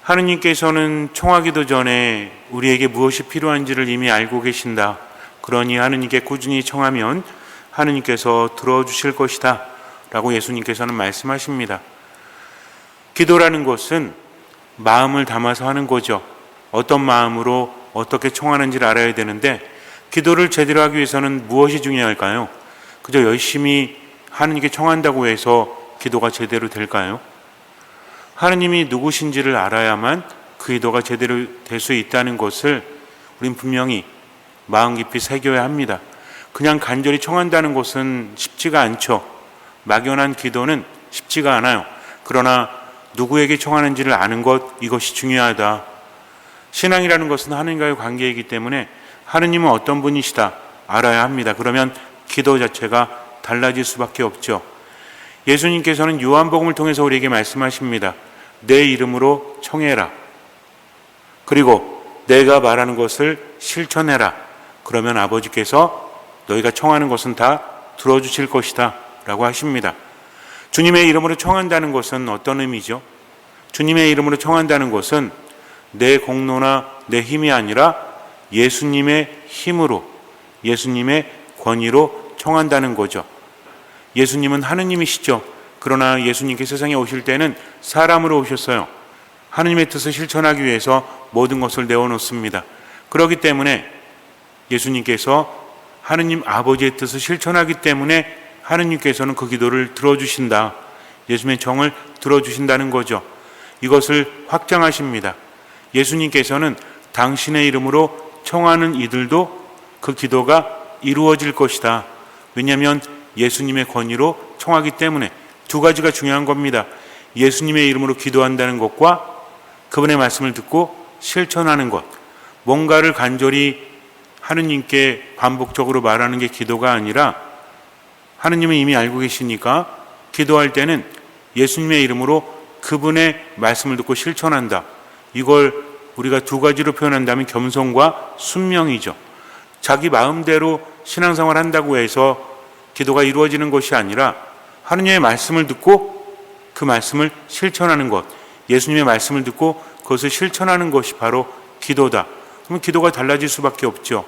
하느님께서는 청하기도 전에 우리에게 무엇이 필요한지를 이미 알고 계신다. 그러니 하느님께 꾸준히 청하면 하느님께서 들어주실 것이다 라고 예수님께서는 말씀하십니다. 기도라는 것은 마음을 담아서 하는 거죠. 어떤 마음으로 어떻게 청하는지를 알아야 되는데, 기도를 제대로 하기 위해서는 무엇이 중요할까요? 그저 열심히 하느님께 청한다고 해서 기도가 제대로 될까요? 하느님이 누구신지를 알아야만 그 기도가 제대로 될 수 있다는 것을 우린 분명히 마음 깊이 새겨야 합니다. 그냥 간절히 청한다는 것은 쉽지가 않죠. 막연한 기도는 쉽지가 않아요. 그러나 누구에게 청하는지를 아는 것, 이것이 중요하다. 신앙이라는 것은 하느님과의 관계이기 때문에 하느님은 어떤 분이시다 알아야 합니다. 그러면 기도 자체가 달라질 수밖에 없죠. 예수님께서는 요한복음을 통해서 우리에게 말씀하십니다. 내 이름으로 청해라. 그리고 내가 말하는 것을 실천해라. 그러면 아버지께서 너희가 청하는 것은 다 들어주실 것이다 라고 하십니다. 주님의 이름으로 청한다는 것은 어떤 의미죠? 주님의 이름으로 청한다는 것은 내 공로나 내 힘이 아니라 예수님의 힘으로, 예수님의 권위로 청한다는 거죠. 예수님은 하느님이시죠. 그러나 예수님께 세상에 오실 때는 사람으로 오셨어요. 하느님의 뜻을 실천하기 위해서 모든 것을 내어놓습니다. 그렇기 때문에 예수님께서 하느님 아버지의 뜻을 실천하기 때문에 하느님께서는 그 기도를 들어주신다. 예수님의 정을 들어주신다는 거죠. 이것을 확장하십니다. 예수님께서는 당신의 이름으로 청하는 이들도 그 기도가 이루어질 것이다. 왜냐하면 예수님의 권위로 청하기 때문에. 두 가지가 중요한 겁니다. 예수님의 이름으로 기도한다는 것과 그분의 말씀을 듣고 실천하는 것. 뭔가를 간절히 하느님께 반복적으로 말하는 게 기도가 아니라, 하느님은 이미 알고 계시니까 기도할 때는 예수님의 이름으로 그분의 말씀을 듣고 실천한다. 이걸 우리가 두 가지로 표현한다면 겸손과 순명이죠. 자기 마음대로 신앙생활 한다고 해서 기도가 이루어지는 것이 아니라 하느님의 말씀을 듣고 그 말씀을 실천하는 것, 예수님의 말씀을 듣고 그것을 실천하는 것이 바로 기도다. 그러면 기도가 달라질 수밖에 없죠.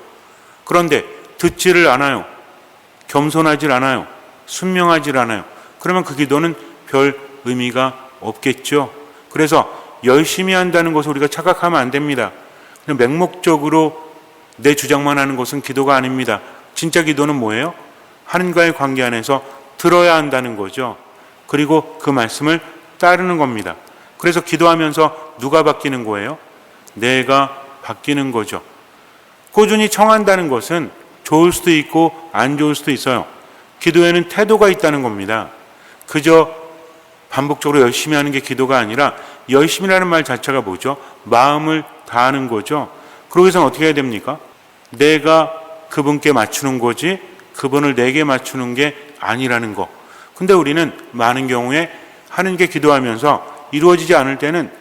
그런데 듣지를 않아요. 겸손하질 않아요. 순명하질 않아요. 그러면 그 기도는 별 의미가 없겠죠. 그래서 열심히 한다는 것을 우리가 착각하면 안 됩니다. 그냥 맹목적으로 내 주장만 하는 것은 기도가 아닙니다. 진짜 기도는 뭐예요? 하느님과의 관계 안에서 들어야 한다는 거죠. 그리고 그 말씀을 따르는 겁니다. 그래서 기도하면서 누가 바뀌는 거예요? 내가 바뀌는 거죠. 꾸준히 청한다는 것은 좋을 수도 있고 안 좋을 수도 있어요. 기도에는 태도가 있다는 겁니다. 그저 반복적으로 열심히 하는 게 기도가 아니라, 열심이라는 말 자체가 뭐죠? 마음을 다하는 거죠. 그러기 위해서는 어떻게 해야 됩니까? 내가 그분께 맞추는 거지 그분을 내게 맞추는 게 아니라는 거. 근데 우리는 많은 경우에 하느님께 기도하면서 이루어지지 않을 때는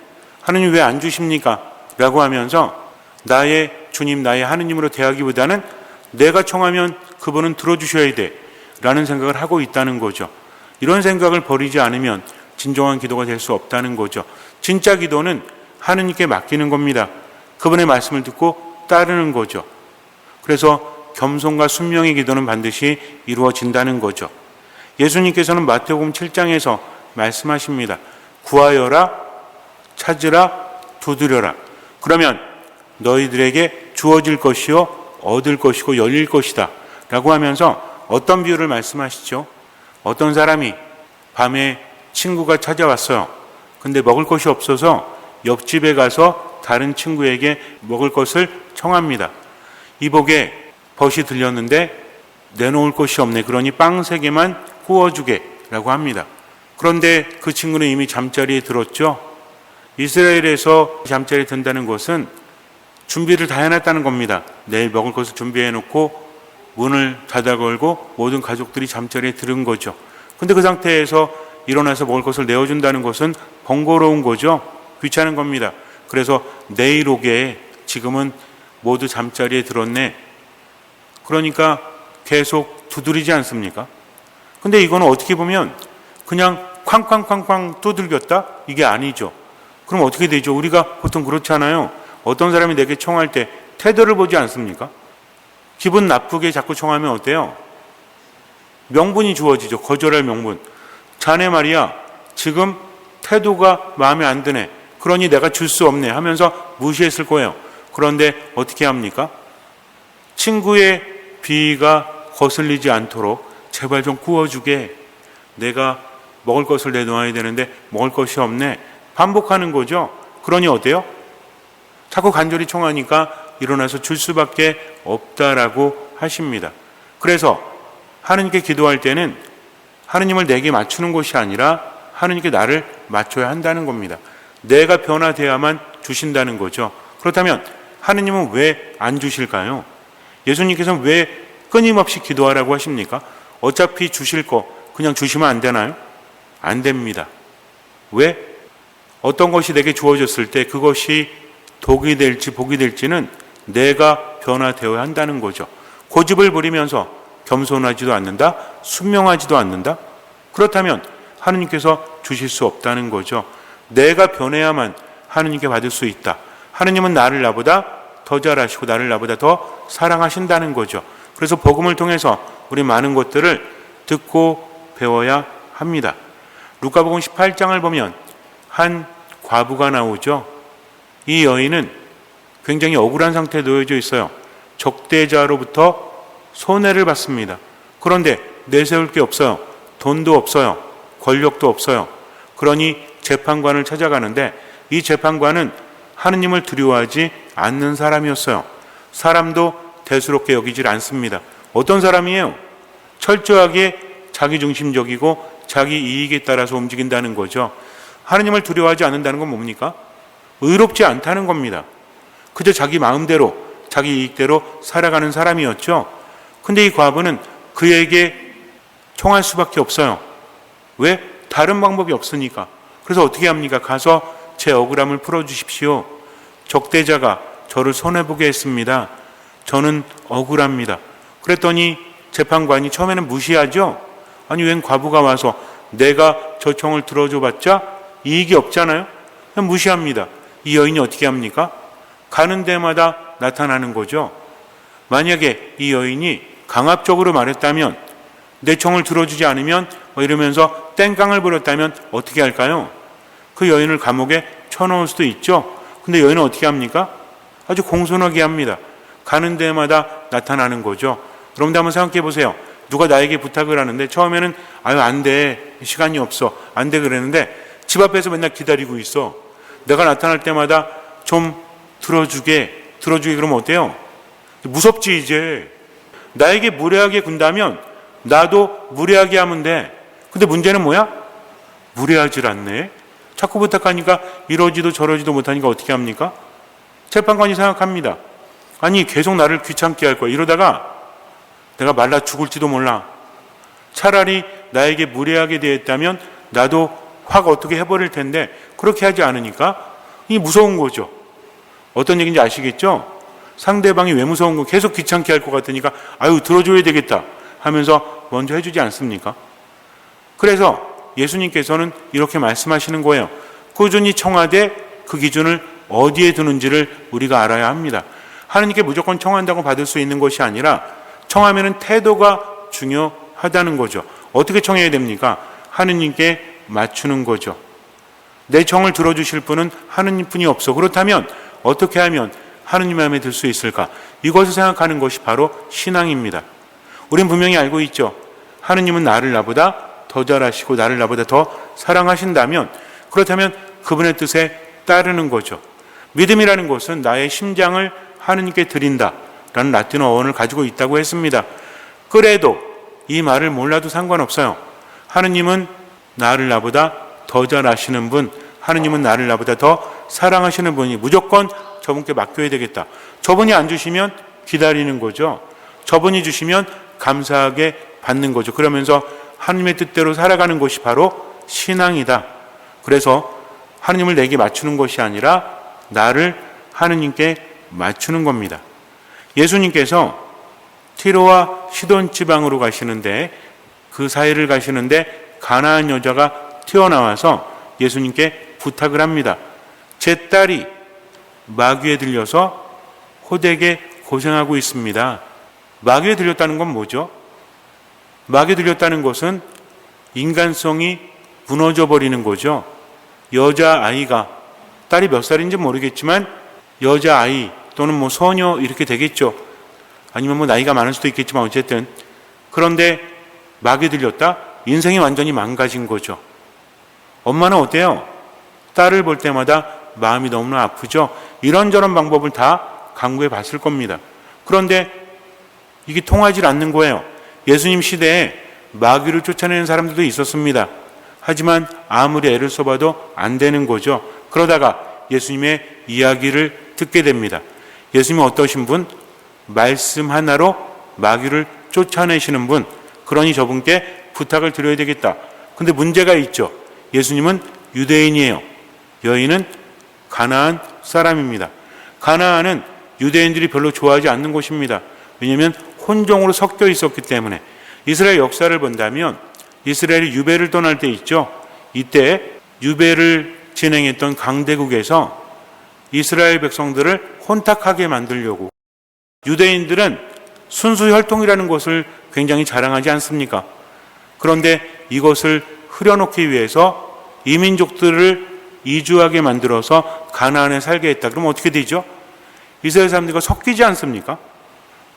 하느님 왜 안 주십니까? 라고 하면서 나의 주님, 나의 하느님으로 대하기보다는 내가 청하면 그분은 들어주셔야 돼 라는 생각을 하고 있다는 거죠. 이런 생각을 버리지 않으면 진정한 기도가 될 수 없다는 거죠. 진짜 기도는 하느님께 맡기는 겁니다. 그분의 말씀을 듣고 따르는 거죠. 그래서 겸손과 순명의 기도는 반드시 이루어진다는 거죠. 예수님께서는 마태복음 7장에서 말씀하십니다. 구하여라, 찾으라, 두드려라. 그러면 너희들에게 주어질 것이요 얻을 것이고 열릴 것이다 라고 하면서 어떤 비유를 말씀하시죠? 어떤 사람이 밤에 친구가 찾아왔어요. 근데 먹을 것이 없어서 옆집에 가서 다른 친구에게 먹을 것을 청합니다. 이복에 벗이 들렸는데 내놓을 것이 없네. 그러니 빵 3개만 구워주게 라고 합니다. 그런데 그 친구는 이미 잠자리에 들었죠. 이스라엘에서 잠자리에 든다는 것은 준비를 다 해놨다는 겁니다. 내일 먹을 것을 준비해놓고 문을 닫아 걸고 모든 가족들이 잠자리에 들은 거죠. 근데 그 상태에서 일어나서 먹을 것을 내어준다는 것은 번거로운 거죠. 귀찮은 겁니다. 그래서 내일 오게, 지금은 모두 잠자리에 들었네. 그러니까 계속 두드리지 않습니까? 근데 이거는 어떻게 보면 그냥 쾅쾅쾅쾅 두들겼다? 이게 아니죠. 그럼 어떻게 되죠? 우리가 보통 그렇잖아요. 어떤 사람이 내게 청할 때 태도를 보지 않습니까? 기분 나쁘게 자꾸 청하면 어때요? 명분이 주어지죠. 거절할 명분. 자네 말이야, 지금 태도가 마음에 안 드네. 그러니 내가 줄 수 없네 하면서 무시했을 거예요. 그런데 어떻게 합니까? 친구의 비위가 거슬리지 않도록 제발 좀 구워주게. 내가 먹을 것을 내놓아야 되는데 먹을 것이 없네. 반복하는 거죠. 그러니 어때요? 자꾸 간절히 청하니까 일어나서 줄 수밖에 없다라고 하십니다. 그래서 하느님께 기도할 때는 하느님을 내게 맞추는 것이 아니라 하느님께 나를 맞춰야 한다는 겁니다. 내가 변화돼야만 주신다는 거죠. 그렇다면 하느님은 왜 안 주실까요? 예수님께서는 왜 끊임없이 기도하라고 하십니까? 어차피 주실 거 그냥 주시면 안 되나요? 안 됩니다. 왜? 어떤 것이 내게 주어졌을 때 그것이 독이 될지 복이 될지는 내가 변화되어야 한다는 거죠. 고집을 부리면서 겸손하지도 않는다, 순명하지도 않는다. 그렇다면 하느님께서 주실 수 없다는 거죠. 내가 변해야만 하느님께 받을 수 있다. 하느님은 나를 나보다 더 잘하시고 나를 나보다 더 사랑하신다는 거죠. 그래서 복음을 통해서 우리 많은 것들을 듣고 배워야 합니다. 루카복음 18장을 보면 한 과부가 나오죠. 이 여인은 굉장히 억울한 상태에 놓여져 있어요. 적대자로부터 손해를 받습니다. 그런데 내세울 게 없어요. 돈도 없어요. 권력도 없어요. 그러니 재판관을 찾아가는데 이 재판관은 하느님을 두려워하지 않는 사람이었어요. 사람도 대수롭게 여기질 않습니다. 어떤 사람이에요? 철저하게 자기중심적이고 자기 이익에 따라서 움직인다는 거죠. 하느님을 두려워하지 않는다는 건 뭡니까? 의롭지 않다는 겁니다. 그저 자기 마음대로 자기 이익대로 살아가는 사람이었죠. 근데 이 과부는 그에게 청할 수밖에 없어요. 왜? 다른 방법이 없으니까. 그래서 어떻게 합니까? 가서 제 억울함을 풀어주십시오. 적대자가 저를 손해보게 했습니다. 저는 억울합니다. 그랬더니 재판관이 처음에는 무시하죠. 아니 웬 과부가 와서 내가 저 청을 들어줘봤자 이익이 없잖아요. 그냥 무시합니다. 이 여인이 어떻게 합니까? 가는 데마다 나타나는 거죠. 만약에 이 여인이 강압적으로 말했다면, 내 청을 들어주지 않으면 이러면서 땡깡을 부렸다면 어떻게 할까요? 그 여인을 감옥에 쳐넣을 수도 있죠. 근데 여인은 어떻게 합니까? 아주 공손하게 합니다. 가는 데마다 나타나는 거죠. 여러분들 한번 생각해 보세요. 누가 나에게 부탁을 하는데 처음에는 아유 안 돼, 시간이 없어, 안 돼 그랬는데 집 앞에서 맨날 기다리고 있어. 내가 나타날 때마다 좀 들어주게 그러면 어때요? 무섭지 이제. 나에게 무례하게 군다면 나도 무례하게 하면 돼. 근데 문제는 뭐야? 무례하질 않네. 자꾸 부탁하니까 이러지도 저러지도 못하니까 어떻게 합니까? 재판관이 생각합니다. 아니 계속 나를 귀찮게 할 거야. 이러다가 내가 말라 죽을지도 몰라. 차라리 나에게 무례하게 대했다면 나도 확 어떻게 해버릴 텐데 그렇게 하지 않으니까 이게 무서운 거죠. 어떤 얘기인지 아시겠죠? 상대방이 왜 무서운 거 계속 귀찮게 할 것 같으니까 아유 들어줘야 되겠다 하면서 먼저 해주지 않습니까? 그래서 예수님께서는 이렇게 말씀하시는 거예요. 꾸준히 청하되 그 기준을 어디에 두는지를 우리가 알아야 합니다. 하느님께 무조건 청한다고 받을 수 있는 것이 아니라 청하면은 태도가 중요하다는 거죠. 어떻게 청해야 됩니까? 하느님께 맞추는 거죠. 내 청을 들어주실 분은 하느님뿐이 없어. 그렇다면 어떻게 하면 하느님 마음에 들 수 있을까? 이것을 생각하는 것이 바로 신앙입니다. 우린 분명히 알고 있죠. 하느님은 나를 나보다 더 잘하시고 나를 나보다 더 사랑하신다면, 그렇다면 그분의 뜻에 따르는 거죠. 믿음이라는 것은 나의 심장을 하느님께 드린다라는 라틴어 어원을 가지고 있다고 했습니다. 그래도 이 말을 몰라도 상관없어요. 하느님은 나를 나보다 더 잘하시는 분, 하느님은 나를 나보다 더 사랑하시는 분이 무조건 저분께 맡겨야 되겠다. 저분이 안 주시면 기다리는 거죠. 저분이 주시면 감사하게 받는 거죠. 그러면서 하느님의 뜻대로 살아가는 것이 바로 신앙이다. 그래서 하느님을 내게 맞추는 것이 아니라 나를 하느님께 맞추는 겁니다. 예수님께서 티로와 시돈 지방으로 가시는데, 그 사이를 가시는데 가나안 여자가 튀어나와서 예수님께 부탁을 합니다. 제 딸이 마귀에 들려서 호되게 고생하고 있습니다. 마귀에 들렸다는 건 뭐죠? 마귀에 들렸다는 것은 인간성이 무너져 버리는 거죠. 여자아이가, 딸이 몇 살인지 모르겠지만 여자아이 또는 뭐 소녀 이렇게 되겠죠. 아니면 뭐 나이가 많을 수도 있겠지만 어쨌든, 그런데 마귀에 들렸다? 인생이 완전히 망가진 거죠. 엄마는 어때요? 딸을 볼 때마다 마음이 너무나 아프죠. 이런저런 방법을 다 강구해 봤을 겁니다. 그런데 이게 통하지 않는 거예요. 예수님 시대에 마귀를 쫓아내는 사람들도 있었습니다. 하지만 아무리 애를 써봐도 안 되는 거죠. 그러다가 예수님의 이야기를 듣게 됩니다. 예수님은 어떠신 분? 말씀 하나로 마귀를 쫓아내시는 분. 그러니 저분께 부탁을 드려야 되겠다. 근데 문제가 있죠. 예수님은 유대인이에요. 여인은 가나안 사람입니다. 가나안은 유대인들이 별로 좋아하지 않는 곳입니다. 왜냐하면 혼종으로 섞여 있었기 때문에. 이스라엘 역사를 본다면 이스라엘이 유배를 떠날 때 있죠. 이때 유배를 진행했던 강대국에서 이스라엘 백성들을 혼탁하게 만들려고, 유대인들은 순수 혈통이라는 것을 굉장히 자랑하지 않습니까? 그런데 이것을 흐려놓기 위해서 이민족들을 이주하게 만들어서 가나안에 살게 했다. 그럼 어떻게 되죠? 이스라엘 사람들과 섞이지 않습니까?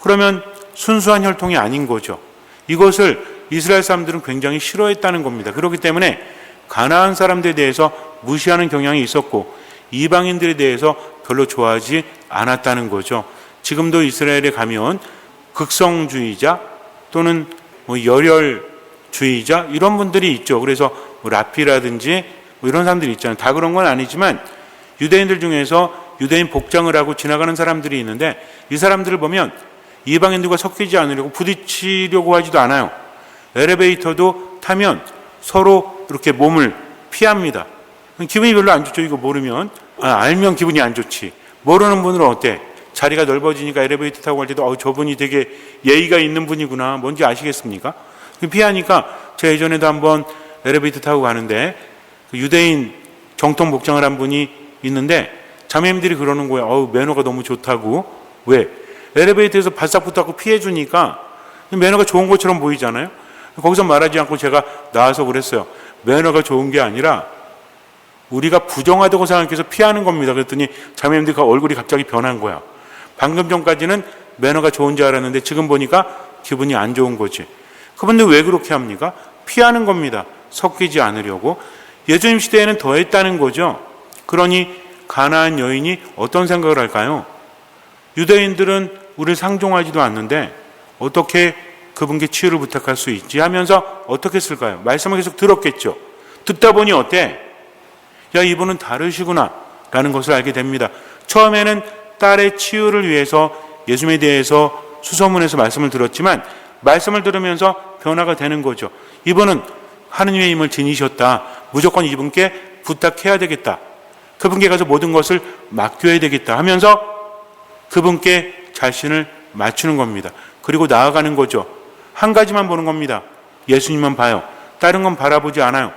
그러면 순수한 혈통이 아닌 거죠. 이것을 이스라엘 사람들은 굉장히 싫어했다는 겁니다. 그렇기 때문에 가나안 사람들에 대해서 무시하는 경향이 있었고 이방인들에 대해서 별로 좋아하지 않았다는 거죠. 지금도 이스라엘에 가면 극성주의자 또는 뭐 열혈주의자 이런 분들이 있죠. 그래서 뭐 라피라든지 뭐 이런 사람들이 있잖아요. 다 그런 건 아니지만 유대인들 중에서 유대인 복장을 하고 지나가는 사람들이 있는데 이 사람들을 보면 이방인들과 섞이지 않으려고 부딪히려고 하지도 않아요. 엘리베이터도 타면 서로 이렇게 몸을 피합니다. 기분이 별로 안 좋죠. 이거 모르면. 알면 기분이 안 좋지. 모르는 분은 어때? 자리가 넓어지니까 엘리베이터 타고 갈 때도 저분이 되게 예의가 있는 분이구나. 뭔지 아시겠습니까? 피하니까 제가 예전에도 한번 엘리베이터 타고 가는데 유대인 정통 복장을 한 분이 있는데 자매님들이 그러는 거예요. 매너가 너무 좋다고. 왜? 엘리베이터에서 바싹 붙었고 피해주니까 매너가 좋은 것처럼 보이잖아요. 거기서 말하지 않고 제가 나와서 그랬어요. 매너가 좋은 게 아니라 우리가 부정하다고 생각해서 피하는 겁니다. 그랬더니 자매님들 얼굴이 갑자기 변한 거야. 방금 전까지는 매너가 좋은 줄 알았는데 지금 보니까 기분이 안 좋은 거지. 그런데 왜 그렇게 합니까? 피하는 겁니다. 섞이지 않으려고. 예수님 시대에는 더했다는 거죠. 그러니 가나안 여인이 어떤 생각을 할까요? 유대인들은 우리를 상종하지도 않는데 어떻게 그분께 치유를 부탁할 수 있지 하면서 어떻게 했을까요? 말씀을 계속 들었겠죠. 듣다 보니 어때? 야, 이분은 다르시구나 라는 것을 알게 됩니다. 처음에는 딸의 치유를 위해서 예수님에 대해서 수소문해서 말씀을 들었지만 말씀을 들으면서 변화가 되는 거죠. 이분은 하느님의 힘을 지니셨다. 무조건 이분께 부탁해야 되겠다. 그분께 가서 모든 것을 맡겨야 되겠다 하면서 그분께 자신을 맞추는 겁니다. 그리고 나아가는 거죠. 한 가지만 보는 겁니다. 예수님만 봐요. 다른 건 바라보지 않아요.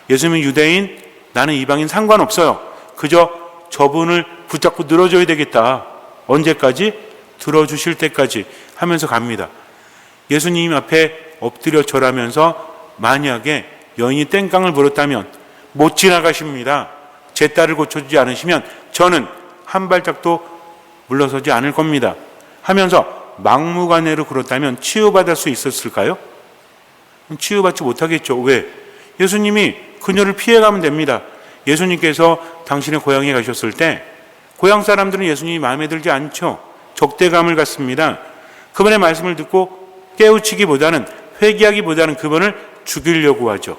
예수님은 유대인, 나는 이방인 상관없어요. 그저 저분을 붙잡고 늘어줘야 되겠다. 언제까지? 들어주실 때까지 하면서 갑니다. 예수님 앞에 엎드려 절하면서 만약에 여인이 땡깡을 부렸다면 못 지나가십니다. 제 딸을 고쳐주지 않으시면 저는 한 발짝도 물러서지 않을 겁니다. 하면서 막무가내로 그렇다면 치유받을 수 있었을까요? 치유받지 못하겠죠. 왜? 예수님이 그녀를 피해가면 됩니다. 예수님께서 당신의 고향에 가셨을 때 고향 사람들은 예수님이 마음에 들지 않죠. 적대감을 갖습니다. 그분의 말씀을 듣고 깨우치기보다는 회개하기보다는 그분을 죽이려고 하죠.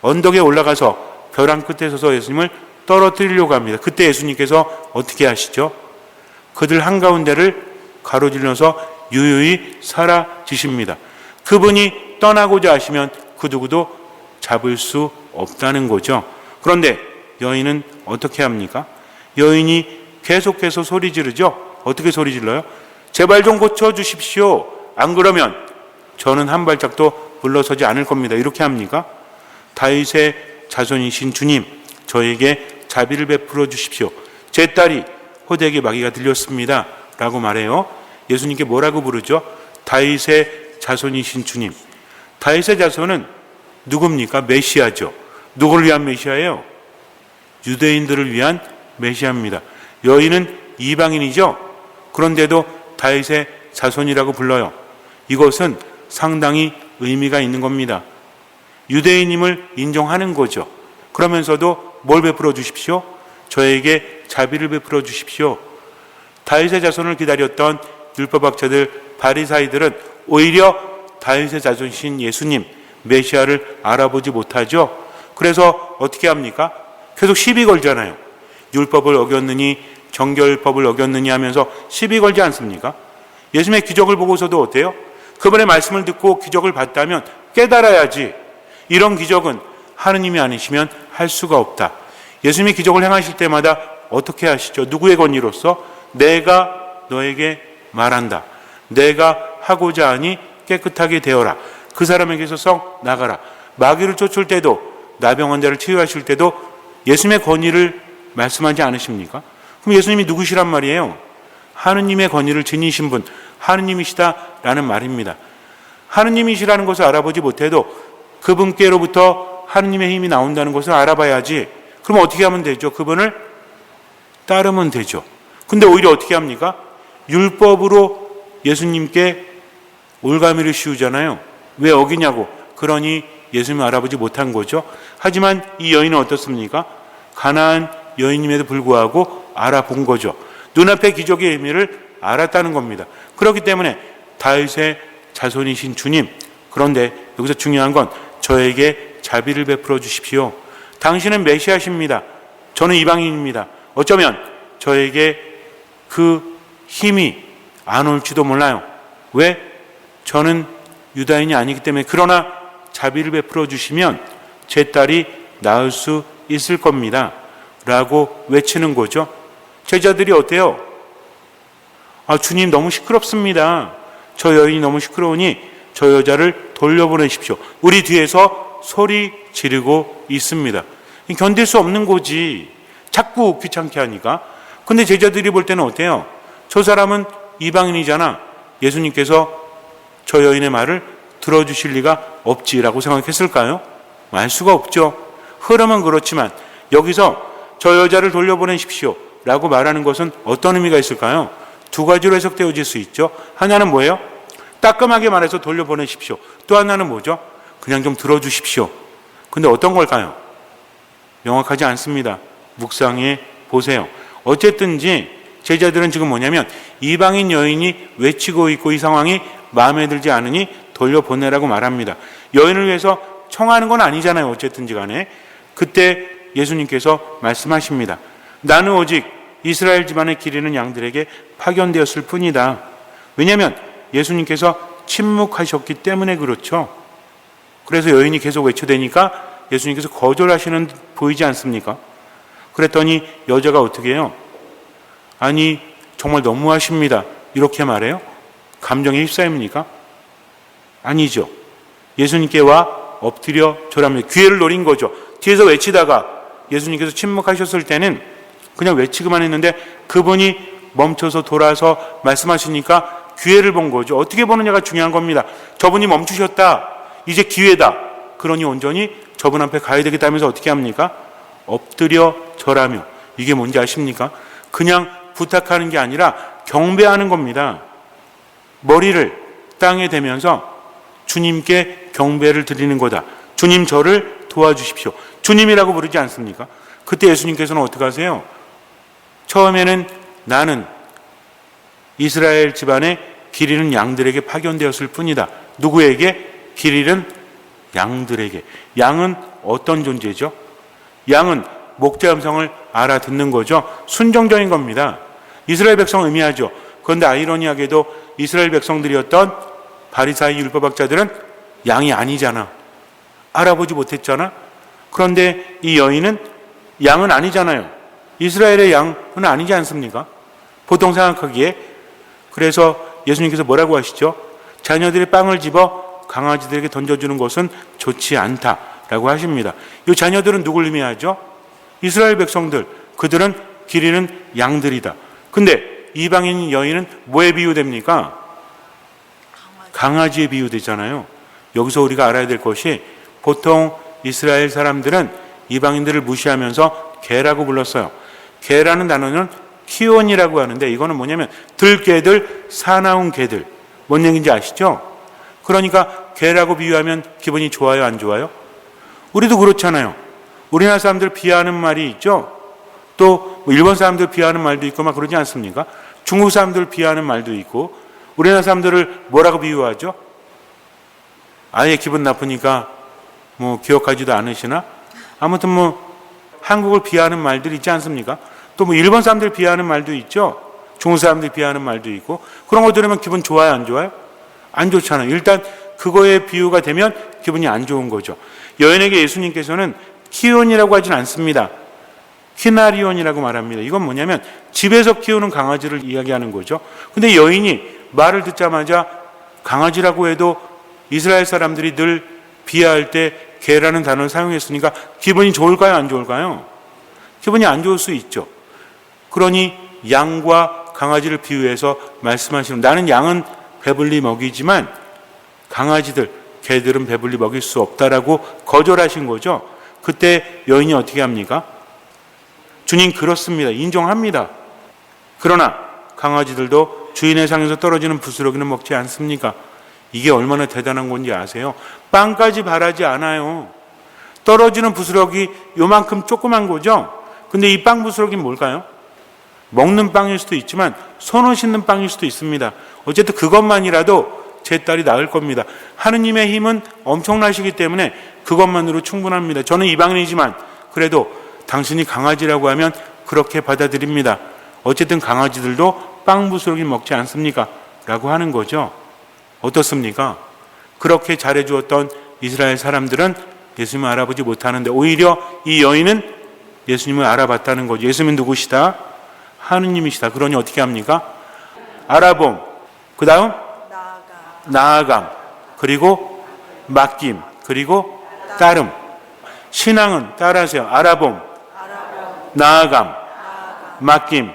언덕에 올라가서 벼랑 끝에 서서 예수님을 떨어뜨리려고 합니다. 그때 예수님께서 어떻게 하시죠? 그들 한가운데를 가로질러서 유유히 사라지십니다. 그분이 떠나고자 하시면 그 누구도 잡을 수 없다는 거죠. 그런데 여인은 어떻게 합니까? 여인이 계속해서 소리 지르죠. 어떻게 소리 질러요? 제발 좀 고쳐주십시오. 안 그러면 저는 한 발짝도 물러서지 않을 겁니다. 이렇게 합니까? 다윗의 자손이신 주님, 저에게 자비를 베풀어 주십시오. 제 딸이 호되게 마귀가 들렸습니다 라고 말해요. 예수님께 뭐라고 부르죠? 다윗의 자손이신 주님. 다윗의 자손은 누굽니까? 메시아죠. 누구를 위한 메시아예요? 유대인들을 위한 메시아입니다. 여인은 이방인이죠. 그런데도 다윗의 자손이라고 불러요. 이것은 상당히 의미가 있는 겁니다. 유대인임을 인정하는 거죠. 그러면서도 뭘 베풀어 주십시오? 저에게 자비를 베풀어 주십시오. 다윗의 자손을 기다렸던 율법학자들, 바리사이들은 오히려 다윗의 자손이신 예수님, 메시아를 알아보지 못하죠. 그래서 어떻게 합니까? 계속 시비 걸잖아요. 율법을 어겼느니 정결법을 어겼느니 하면서 시비 걸지 않습니까? 예수님의 기적을 보고서도 어때요? 그분의 말씀을 듣고 기적을 봤다면 깨달아야지. 이런 기적은 하느님이 아니시면 할 수가 없다. 예수님이 기적을 행하실 때마다 어떻게 하시죠? 누구의 권위로서? 내가 너에게 말한다. 내가 하고자 하니 깨끗하게 되어라. 그 사람에게서 썩 나가라. 마귀를 쫓을 때도, 나병 환자를 치유하실 때도 예수님의 권위를 말씀하지 않으십니까? 그럼 예수님이 누구시란 말이에요? 하느님의 권위를 지니신 분, 하느님이시다라는 말입니다. 하느님이시라는 것을 알아보지 못해도 그분께로부터 하느님의 힘이 나온다는 것을 알아봐야지. 그럼 어떻게 하면 되죠? 그분을 따르면 되죠. 근데 오히려 어떻게 합니까? 율법으로 예수님께 올가미를 씌우잖아요. 왜 어기냐고. 그러니 예수님을 알아보지 못한 거죠. 하지만 이 여인은 어떻습니까? 가나안 여인임에도 불구하고 알아본 거죠. 눈앞의 기적의 의미를 알았다는 겁니다. 그렇기 때문에 다윗의 자손이신 주님, 그런데 여기서 중요한 건 저에게 자비를 베풀어 주십시오. 당신은 메시아십니다. 저는 이방인입니다. 어쩌면 저에게 그 힘이 안 올지도 몰라요. 왜? 저는 유다인이 아니기 때문에. 그러나 자비를 베풀어 주시면 제 딸이 나을 수 있을 겁니다 라고 외치는 거죠. 제자들이 어때요? 주님 너무 시끄럽습니다. 저 여인이 너무 시끄러우니 저 여자를 돌려보내십시오. 우리 뒤에서 소리 지르고 있습니다. 견딜 수 없는 거지. 자꾸 귀찮게 하니까. 근데 제자들이 볼 때는 어때요? 저 사람은 이방인이잖아. 예수님께서 저 여인의 말을 들어주실 리가 없지라고 생각했을까요? 알 수가 없죠. 흐름은 그렇지만 여기서 저 여자를 돌려보내십시오 라고 말하는 것은 어떤 의미가 있을까요? 두 가지로 해석되어질 수 있죠. 하나는 뭐예요? 따끔하게 말해서 돌려보내십시오. 또 하나는 뭐죠? 그냥 좀 들어주십시오. 근데 어떤 걸까요? 명확하지 않습니다. 묵상해 보세요. 어쨌든지 제자들은 지금 뭐냐면 이방인 여인이 외치고 있고 이 상황이 마음에 들지 않으니 돌려보내라고 말합니다. 여인을 위해서 청하는 건 아니잖아요. 어쨌든지 간에. 그때 예수님께서 말씀하십니다. 나는 오직 이스라엘 집안의 기르는 양들에게 파견되었을 뿐이다. 왜냐하면 예수님께서 침묵하셨기 때문에 그렇죠. 그래서 여인이 계속 외쳐대니까 예수님께서 거절하시는 듯 보이지 않습니까? 그랬더니 여자가 어떻게 해요? 아니 정말 너무하십니다. 이렇게 말해요? 감정에 휩싸입니까? 아니죠. 예수님께 와 엎드려 절합니다. 기회를 노린 거죠. 뒤에서 외치다가 예수님께서 침묵하셨을 때는 그냥 외치기만 했는데 그분이 멈춰서 돌아서 말씀하시니까 기회를 본 거죠. 어떻게 보느냐가 중요한 겁니다. 저분이 멈추셨다. 이제 기회다. 그러니 온전히 저분 앞에 가야 되겠다면서 어떻게 합니까? 엎드려 절하며. 이게 뭔지 아십니까? 그냥 부탁하는 게 아니라 경배하는 겁니다. 머리를 땅에 대면서 주님께 경배를 드리는 거다. 주님 저를 도와주십시오. 주님이라고 부르지 않습니까? 그때 예수님께서는 어떻게 하세요? 처음에는 나는 이스라엘 집안에 길 잃은 양들에게 파견되었을 뿐이다. 누구에게? 길 잃은 양들에게. 양은 어떤 존재죠? 양은 목자 음성을 알아듣는 거죠. 순종적인 겁니다. 이스라엘 백성을 의미하죠. 그런데 아이러니하게도 이스라엘 백성들이었던 바리사이 율법학자들은 양이 아니잖아. 알아보지 못했잖아. 그런데 이 여인은 양은 아니잖아요. 이스라엘의 양은 아니지 않습니까? 보통 생각하기에. 그래서 예수님께서 뭐라고 하시죠? 자녀들이 빵을 집어 강아지들에게 던져주는 것은 좋지 않다라고 하십니다. 이 자녀들은 누굴 의미하죠? 이스라엘 백성들, 그들은 기르는 양들이다. 근데 이방인 여인은 뭐에 비유됩니까? 강아지에 비유되잖아요. 여기서 우리가 알아야 될 것이, 보통 이스라엘 사람들은 이방인들을 무시하면서 개라고 불렀어요. 개라는 단어는 키온이라고 하는데, 이거는 뭐냐면 들개들, 사나운 개들. 뭔 얘기인지 아시죠? 그러니까 개라고 비유하면 기분이 좋아요, 안 좋아요? 우리도 그렇잖아요. 우리나라 사람들 비하하는 말이 있죠. 또 일본 사람들 비하하는 말도 있고 막 그러지 않습니까? 중국 사람들 비하하는 말도 있고. 우리나라 사람들을 뭐라고 비유하죠? 아예 기분 나쁘니까 뭐 기억하지도 않으시나? 아무튼 뭐 한국을 비하하는 말들이 있지 않습니까? 또 뭐 일본 사람들 비하하는 말도 있죠. 중국 사람들 비하하는 말도 있고. 그런 거 들으면 기분 좋아요, 안 좋아요? 안 좋잖아요. 일단 그거에 비유가 되면 기분이 안 좋은 거죠. 여인에게 예수님께서는 키온이라고 하진 않습니다. 키나리온이라고 말합니다. 이건 뭐냐면 집에서 키우는 강아지를 이야기하는 거죠. 근데 여인이 말을 듣자마자 강아지라고 해도 이스라엘 사람들이 늘 비하할 때 개라는 단어를 사용했으니까 기분이 좋을까요, 안 좋을까요? 기분이 안 좋을 수 있죠. 그러니 양과 강아지를 비유해서 말씀하시는, 나는 양은 배불리 먹이지만 강아지들, 개들은 배불리 먹일 수 없다라고 거절하신 거죠. 그때 여인이 어떻게 합니까? 주님, 그렇습니다. 인정합니다. 그러나 강아지들도 주인의 상에서 떨어지는 부스러기는 먹지 않습니까? 이게 얼마나 대단한 건지 아세요? 빵까지 바라지 않아요. 떨어지는 부스러기 요만큼 조그만 거죠? 근데 이 빵 부스러기는 뭘까요? 먹는 빵일 수도 있지만 손을 씻는 빵일 수도 있습니다. 어쨌든 그것만이라도 제 딸이 나을 겁니다. 하느님의 힘은 엄청나시기 때문에 그것만으로 충분합니다. 저는 이방인이지만 그래도 당신이 강아지라고 하면 그렇게 받아들입니다. 어쨌든 강아지들도 빵 부스러기 먹지 않습니까? 라고 하는 거죠. 어떻습니까? 그렇게 잘해주었던 이스라엘 사람들은 예수님을 알아보지 못하는데 오히려 이 여인은 예수님을 알아봤다는 거죠. 예수님은 누구시다? 하느님이시다. 그러니 어떻게 합니까? 알아봄, 그 다음 나아감, 그리고 맡김, 그리고 따름. 신앙은 따라하세요. 알아봄, 나아감, 맡김,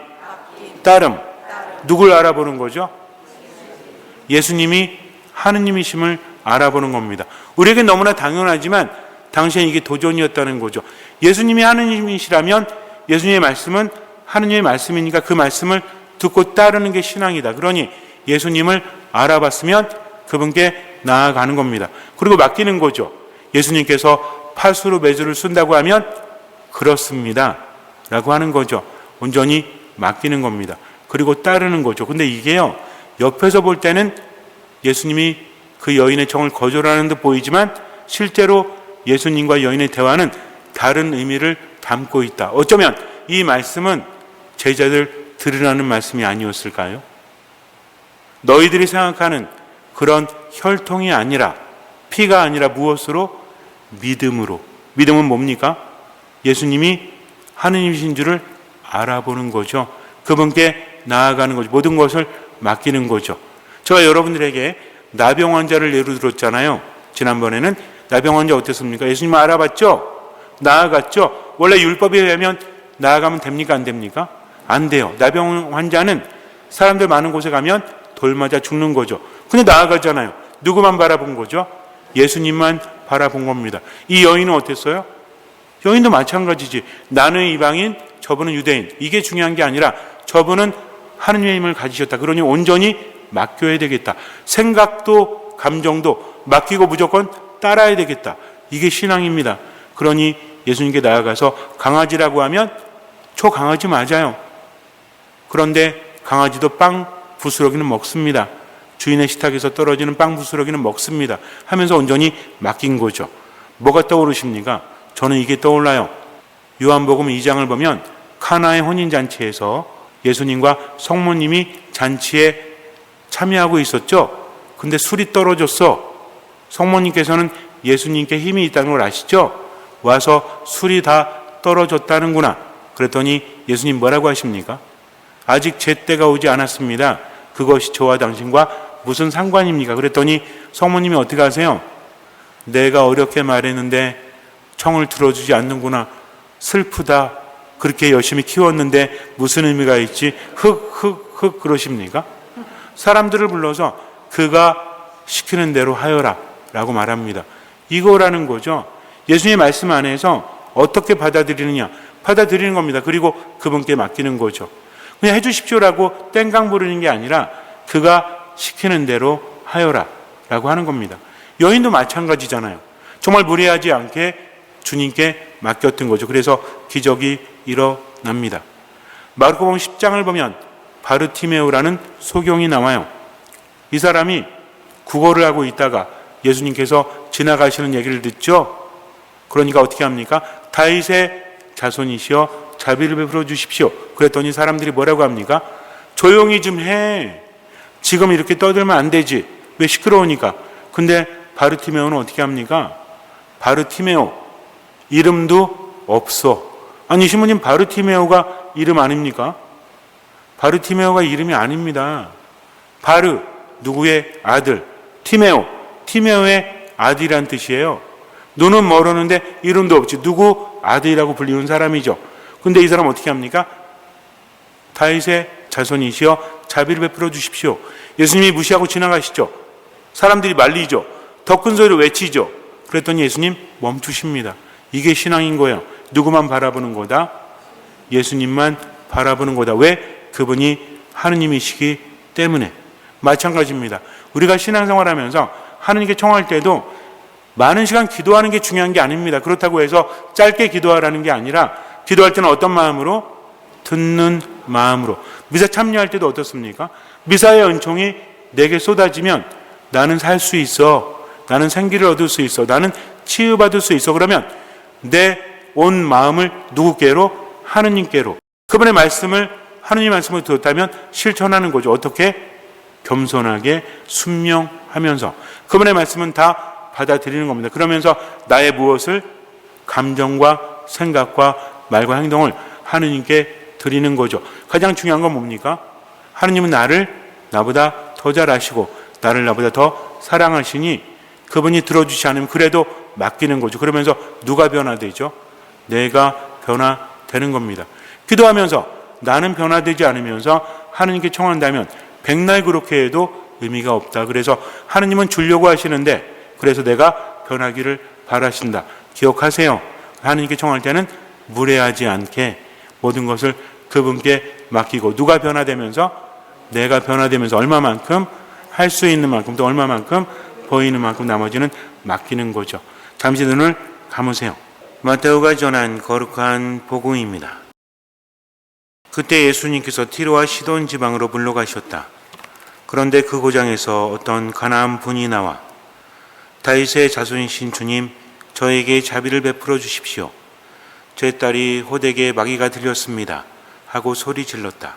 따름. 누굴 알아보는 거죠? 예수님이 하느님이심을 알아보는 겁니다. 우리에게 너무나 당연하지만 당시엔 이게 도전이었다는 거죠. 예수님이 하느님이시라면 예수님의 말씀은 하느님의 말씀이니까 그 말씀을 듣고 따르는 게 신앙이다. 그러니 예수님을 알아봤으면 그분께 나아가는 겁니다. 그리고 맡기는 거죠. 예수님께서 파수로 매주를 쓴다고 하면 그렇습니다 라고 하는 거죠. 온전히 맡기는 겁니다. 그리고 따르는 거죠. 근데 이게요, 옆에서 볼 때는 예수님이 그 여인의 청을 거절하는 듯 보이지만 실제로 예수님과 여인의 대화는 다른 의미를 담고 있다. 어쩌면 이 말씀은 제자들 들으라는 말씀이 아니었을까요? 너희들이 생각하는 그런 혈통이 아니라, 피가 아니라 무엇으로? 믿음으로. 믿음은 뭡니까? 예수님이 하느님이신 줄을 알아보는 거죠. 그분께 나아가는 거죠. 모든 것을 맡기는 거죠. 제가 여러분들에게 나병 환자를 예로 들었잖아요. 지난번에는 나병 환자 어땠습니까? 예수님을 알아봤죠? 나아갔죠? 원래 율법에 의하면 나아가면 됩니까? 안 됩니까? 안 돼요. 나병 환자는 사람들 많은 곳에 가면 돌 맞아 죽는 거죠. 근데 나아가잖아요. 누구만 바라본 거죠? 예수님만 바라본 겁니다. 이 여인은 어땠어요? 여인도 마찬가지지. 나는 이방인, 저분은 유대인. 이게 중요한 게 아니라 저분은 하느님의 힘을 가지셨다. 그러니 온전히 맡겨야 되겠다. 생각도 감정도 맡기고 무조건 따라야 되겠다. 이게 신앙입니다. 그러니 예수님께 나아가서 강아지라고 하면 저 강아지 맞아요. 그런데 강아지도 빵 부스러기는 먹습니다. 주인의 식탁에서 떨어지는 빵 부스러기는 먹습니다. 하면서 온전히 맡긴 거죠. 뭐가 떠오르십니까? 저는 이게 떠올라요. 요한복음 2장을 보면 카나의 혼인잔치에서 예수님과 성모님이 잔치에 참여하고 있었죠. 근데 술이 떨어졌어. 성모님께서는 예수님께 힘이 있다는 걸 아시죠? 와서 술이 다 떨어졌다는구나. 그랬더니 예수님 뭐라고 하십니까? 아직 제 때가 오지 않았습니다. 그것이 저와 당신과 무슨 상관입니까? 그랬더니 성모님이 어떻게 하세요? 내가 어렵게 말했는데 청을 들어주지 않는구나. 슬프다. 그렇게 열심히 키웠는데 무슨 의미가 있지? 흑 그러십니까? 사람들을 불러서 그가 시키는 대로 하여라 라고 말합니다. 이거라는 거죠. 예수님의 말씀 안에서 어떻게 받아들이느냐, 받아들이는 겁니다. 그리고 그분께 맡기는 거죠. 그냥 해주십시오라고 땡깡 부르는 게 아니라 그가 시키는 대로 하여라 라고 하는 겁니다. 여인도 마찬가지잖아요. 정말 무례하지 않게 주님께 맡겼던 거죠. 그래서 기적이 일어납니다. 마르코복음 10장을 보면 바르티메오라는 소경이 나와요. 이 사람이 구걸을 하고 있다가 예수님께서 지나가시는 얘기를 듣죠. 그러니까 어떻게 합니까? 다윗의 자손이시여 자비를 베풀어 주십시오. 그랬더니 사람들이 뭐라고 합니까? 조용히 좀 해. 지금 이렇게 떠들면 안 되지. 왜 시끄러우니까. 근데 바르티메오는 어떻게 합니까? 바르티메오 이름도 없어. 아니 신부님, 바르티메오가 이름 아닙니까? 바르티메오가 이름이 아닙니다. 바르 누구의 아들, 티메오의 아들이란 뜻이에요. 눈은 멀었는데 이름도 없지. 누구 아들이라고 불리는 사람이죠. 근데 이 사람 어떻게 합니까? 다윗의 자손이시여 자비를 베풀어 주십시오. 예수님이 무시하고 지나가시죠. 사람들이 말리죠. 더 큰 소리로 외치죠. 그랬더니 예수님 멈추십니다. 이게 신앙인 거예요. 누구만 바라보는 거다? 예수님만 바라보는 거다. 왜? 그분이 하느님이시기 때문에. 마찬가지입니다. 우리가 신앙생활하면서 하느님께 청할 때도 많은 시간 기도하는 게 중요한 게 아닙니다. 그렇다고 해서 짧게 기도하라는 게 아니라 기도할 때는 어떤 마음으로? 듣는 마음으로. 미사 참여할 때도 어떻습니까? 미사의 은총이 내게 쏟아지면 나는 살 수 있어. 나는 생기를 얻을 수 있어. 나는 치유받을 수 있어. 그러면 내 온 마음을 누구께로? 하느님께로. 그분의 말씀을, 하느님 말씀을 들었다면 실천하는 거죠. 어떻게? 겸손하게 순명하면서. 그분의 말씀은 다 받아들이는 겁니다. 그러면서 나의 무엇을? 감정과 생각과 말과 행동을 하느님께 드리는 거죠. 가장 중요한 건 뭡니까? 하느님은 나를 나보다 더 잘 아시고 나를 나보다 더 사랑하시니 그분이 들어주지 않으면 그래도 맡기는 거죠. 그러면서 누가 변화되죠? 내가 변화되는 겁니다. 기도하면서 나는 변화되지 않으면서 하느님께 청한다면 백날 그렇게 해도 의미가 없다. 그래서 하느님은 주려고 하시는데 그래서 내가 변하기를 바라신다. 기억하세요. 하느님께 청할 때는 무례하지 않게 모든 것을 그분께 맡기고 누가 변화되면서? 내가 변화되면서 얼마만큼? 할 수 있는 만큼, 또 얼마만큼? 보이는 만큼 나머지는 맡기는 거죠. 잠시 눈을 감으세요. 마테오가 전한 거룩한 복음입니다. 그때 예수님께서 티로와 시돈 지방으로 물러가셨다. 그런데 그 고장에서 어떤 가나안 분이 나와 다윗의 자손이신 주님, 저에게 자비를 베풀어 주십시오. 제 딸이 호되게 마귀가 들렸습니다. 하고 소리 질렀다.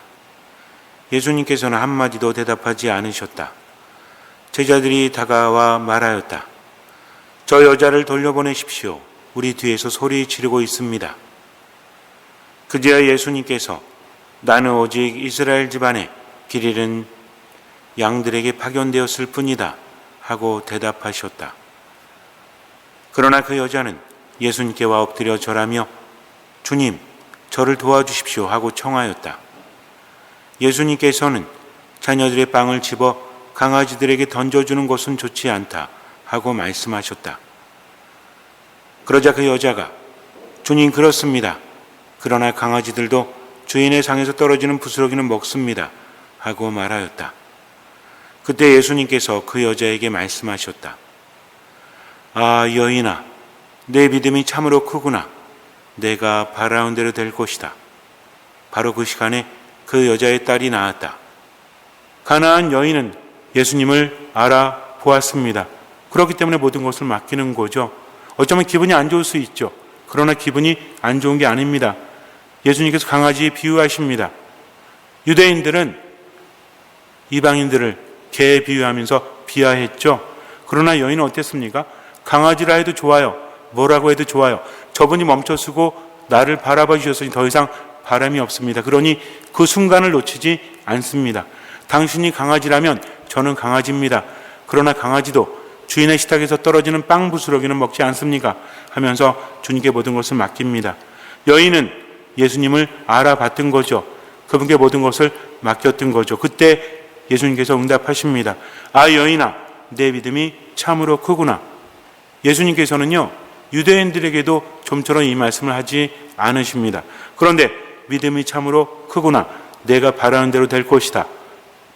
예수님께서는 한마디도 대답하지 않으셨다. 제자들이 다가와 말하였다. 저 여자를 돌려보내십시오. 우리 뒤에서 소리 지르고 있습니다. 그제야 예수님께서 나는 오직 이스라엘 집안에 길 잃은 양들에게 파견되었을 뿐이다. 하고 대답하셨다. 그러나 그 여자는 예수님께 와 엎드려 절하며 주님, 저를 도와주십시오 하고 청하였다. 예수님께서는 자녀들의 빵을 집어 강아지들에게 던져주는 것은 좋지 않다 하고 말씀하셨다. 그러자 그 여자가 주님, 그렇습니다. 그러나 강아지들도 주인의 상에서 떨어지는 부스러기는 먹습니다 하고 말하였다. 그때 예수님께서 그 여자에게 말씀하셨다. 아, 여인아, 내 믿음이 참으로 크구나. 내가 바라온 대로 될 것이다. 바로 그 시간에 그 여자의 딸이 나았다. 가나안 여인은 예수님을 알아보았습니다. 그렇기 때문에 모든 것을 맡기는 거죠. 어쩌면 기분이 안 좋을 수 있죠. 그러나 기분이 안 좋은 게 아닙니다. 예수님께서 강아지에 비유하십니다. 유대인들은 이방인들을 개에 비유하면서 비하했죠. 그러나 여인은 어땠습니까? 강아지라 해도 좋아요. 뭐라고 해도 좋아요. 저분이 멈춰서고 나를 바라봐 주셨으니 더 이상 바람이 없습니다. 그러니 그 순간을 놓치지 않습니다. 당신이 강아지라면 저는 강아지입니다. 그러나 강아지도 주인의 식탁에서 떨어지는 빵 부스러기는 먹지 않습니까? 하면서 주님께 모든 것을 맡깁니다. 여인은 예수님을 알아봤던 거죠. 그분께 모든 것을 맡겼던 거죠. 그때 예수님께서 응답하십니다. 아, 여인아, 내 믿음이 참으로 크구나. 예수님께서는요, 유대인들에게도 좀처럼 이 말씀을 하지 않으십니다. 그런데 믿음이 참으로 크구나. 내가 바라는 대로 될 것이다.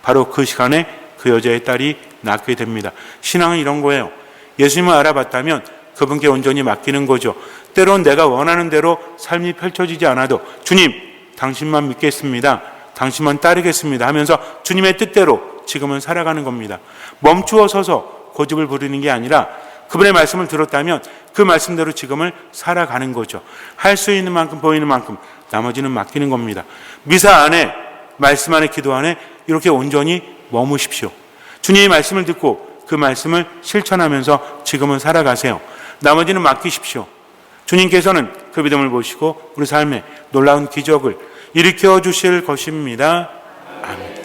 바로 그 시간에 그 여자의 딸이 낳게 됩니다. 신앙은 이런 거예요. 예수님을 알아봤다면 그분께 온전히 맡기는 거죠. 때론 내가 원하는 대로 삶이 펼쳐지지 않아도 주님, 당신만 믿겠습니다. 당신만 따르겠습니다 하면서 주님의 뜻대로 지금은 살아가는 겁니다. 멈추어 서서 고집을 부리는 게 아니라 그분의 말씀을 들었다면 그 말씀대로 지금을 살아가는 거죠. 할 수 있는 만큼 보이는 만큼 나머지는 맡기는 겁니다. 미사 안에, 말씀 안에, 기도 안에 이렇게 온전히 머무십시오. 주님의 말씀을 듣고 그 말씀을 실천하면서 지금은 살아가세요. 나머지는 맡기십시오. 주님께서는 그 믿음을 보시고 우리 삶에 놀라운 기적을 일으켜 주실 것입니다. 아멘.